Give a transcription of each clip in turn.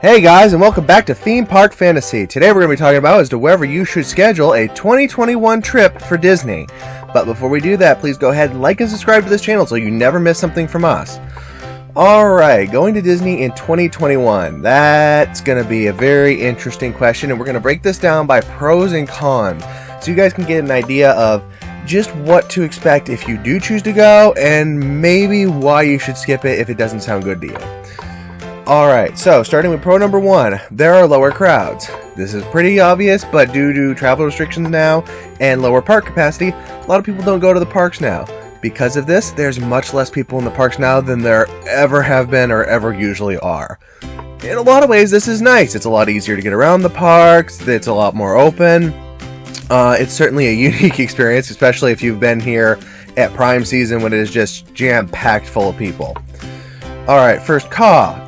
Hey guys, and welcome back to Theme Park Fantasy. Today we're going to be talking about as to whether you should schedule a 2021 trip for Disney. But before we do that, please go ahead and like and subscribe to this channel so you never miss something from us. Alright, going to Disney in 2021. That's going to be a very interesting question, and we're going to break this down by pros and cons, so you guys can get an idea of just what to expect if you do choose to go, and maybe why you should skip it if it doesn't sound good to you. Alright, so starting with pro number one, there are lower crowds. This is pretty obvious, but due to travel restrictions now and lower park capacity, a lot of people don't go to the parks now. Because of this, there's much less people in the parks now than there ever have been or ever usually are. In a lot of ways, this is nice. It's a lot easier to get around the parks, it's a lot more open. It's certainly a unique experience, especially if you've been here at prime season when it is just jam-packed full of people. Alright, first con.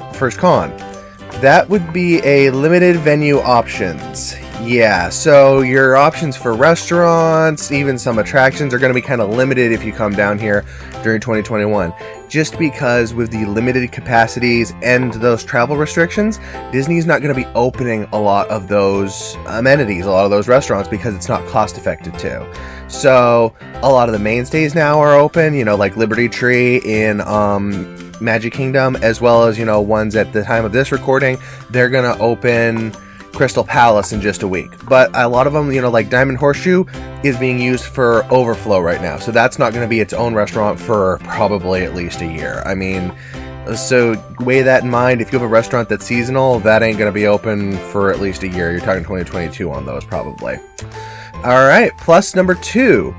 That would be a limited venue options. Yeah, so your options for restaurants, even some attractions, are going to be kind of limited if you come down here during 2021. Just because with the limited capacities and those travel restrictions, Disney's not going to be opening a lot of those amenities, a lot of those restaurants, because it's not cost effective too. So a lot of the mainstays now are open, you know, like Liberty Tree in Magic Kingdom, as well as, you know, ones at the time of this recording, they're going to open Crystal Palace in just a week. But a lot of them, you know, like Diamond Horseshoe is being used for overflow right now. So that's not going to be its own restaurant for probably at least a year. I mean, so weigh that in mind. If you have a restaurant that's seasonal, that ain't going to be open for at least a year. You're talking 2022 on those probably. All right, plus number two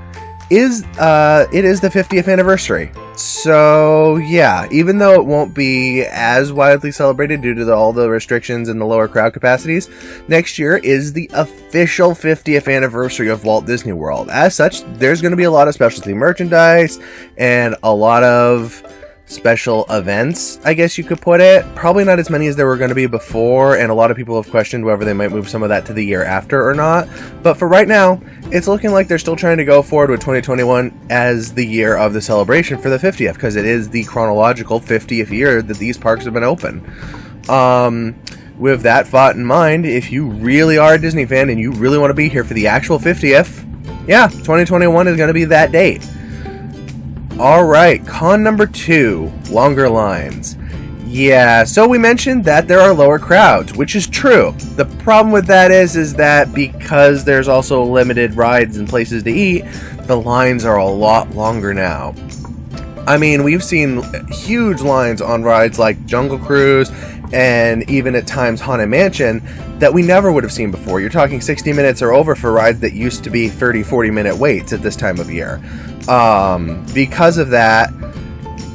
is it is the 50th anniversary. So yeah, even though it won't be as widely celebrated due to all the restrictions and the lower crowd capacities, next year is the official 50th anniversary of Walt Disney World. As such, there's going to be a lot of specialty merchandise and a lot of special events, I guess you could put it. Probably not as many as there were going to be before, and a lot of people have questioned whether they might move some of that to the year after or not. But for right now, it's looking like they're still trying to go forward with 2021 as the year of the celebration for the 50th, because it is the chronological 50th year that these parks have been open. With that thought in mind, if you really are a Disney fan and you really want to be here for the actual 50th, yeah, 2021 is going to be that date. Alright, con number two, longer lines. Yeah, so we mentioned that there are lower crowds, which is true. The problem with that is that because there's also limited rides and places to eat, the lines are a lot longer now. I mean, we've seen huge lines on rides like Jungle Cruise and even at times Haunted Mansion that we never would have seen before. You're talking 60 minutes or over for rides that used to be 30-40 minute waits at this time of year. Because of that,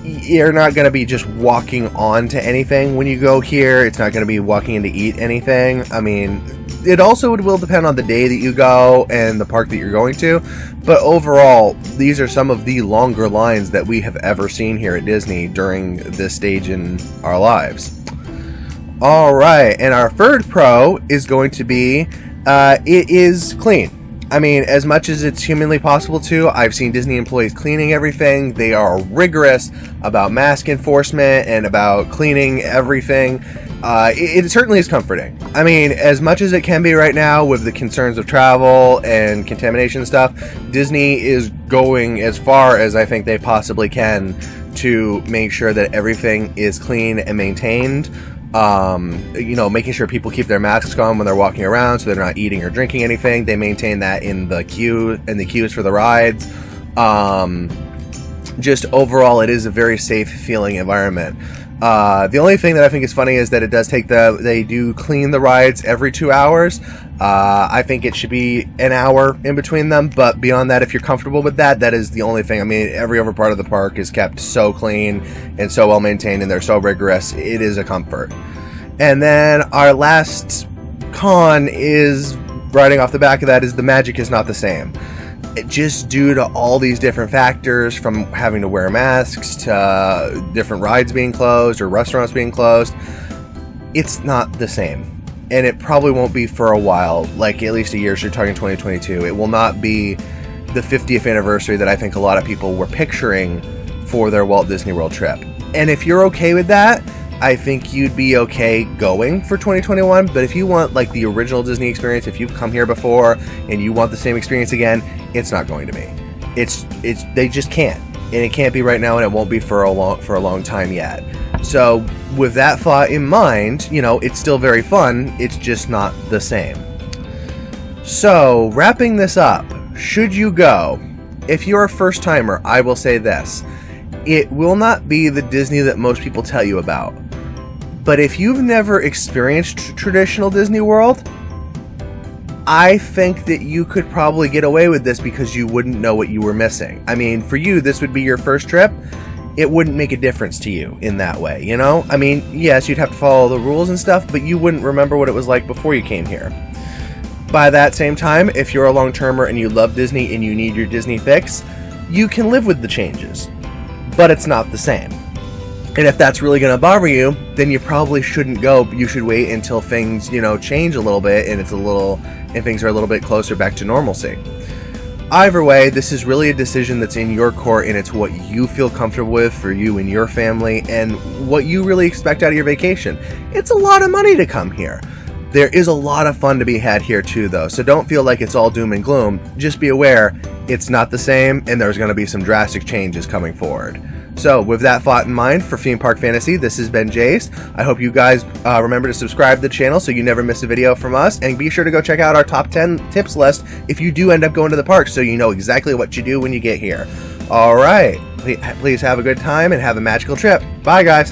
you're not going to be just walking on to anything when you go here. It's not going to be walking in to eat anything. I mean, it also will depend on the day that you go and the park that you're going to. But overall, these are some of the longer lines that we have ever seen here at Disney during this stage in our lives. Alright, and our third pro is going to be, it is clean. I mean, as much as it's humanly possible to, I've seen Disney employees cleaning everything. They are rigorous about mask enforcement and about cleaning everything. It certainly is comforting. I mean, as much as it can be right now with the concerns of travel and contamination stuff, Disney is going as far as I think they possibly can to make sure that everything is clean and maintained. You know, making sure people keep their masks on when they're walking around so they're not eating or drinking anything. They maintain that in the queues for the rides. Just overall, it is a very safe feeling environment. The only thing that I think is funny is that it does take they do clean the rides every 2 hours. I think it should be an hour in between them, but beyond that, if you're comfortable with that, that is the only thing. I mean, every other part of the park is kept so clean and so well maintained, and they're so rigorous. It is a comfort. And then our last con is, riding off the back of that, is the magic is not the same. Just due to all these different factors, from having to wear masks to different rides being closed or restaurants being closed, it's not the same. And it probably won't be for a while, like at least a year, so you're talking 2022. It will not be the 50th anniversary that I think a lot of people were picturing for their Walt Disney World trip. And if you're okay with that, I think you'd be okay going for 2021. But if you want like the original Disney experience, if you've come here before and you want the same experience again, it's not going to be. It's they just can't, and it can't be right now, and it won't be for a long time yet. So with that thought in mind, you know, it's still very fun. It's just not the same. So wrapping this up, should you go? If you're a first timer, I will say this: it will not be the Disney that most people tell you about. But if you've never experienced traditional Disney World, I think that you could probably get away with this because you wouldn't know what you were missing. I mean, for you, this would be your first trip. It wouldn't make a difference to you in that way, you know? I mean, yes, you'd have to follow the rules and stuff, but you wouldn't remember what it was like before you came here. By that same time, if you're a long-termer and you love Disney and you need your Disney fix, you can live with the changes, but it's not the same. And if that's really going to bother you, then you probably shouldn't go. You should wait until things, you know, change a little bit and things are a little bit closer back to normalcy. Either way, this is really a decision that's in your court, and it's what you feel comfortable with for you and your family and what you really expect out of your vacation. It's a lot of money to come here. There is a lot of fun to be had here too, though, so don't feel like it's all doom and gloom. Just be aware it's not the same, and there's going to be some drastic changes coming forward. So with that thought in mind, for Theme Park Fantasy, this has been Jace. I hope you guys remember to subscribe to the channel so you never miss a video from us, and be sure to go check out our top 10 tips list if you do end up going to the park, so you know exactly what you do when you get here. All right, please have a good time and have a magical trip. Bye, guys.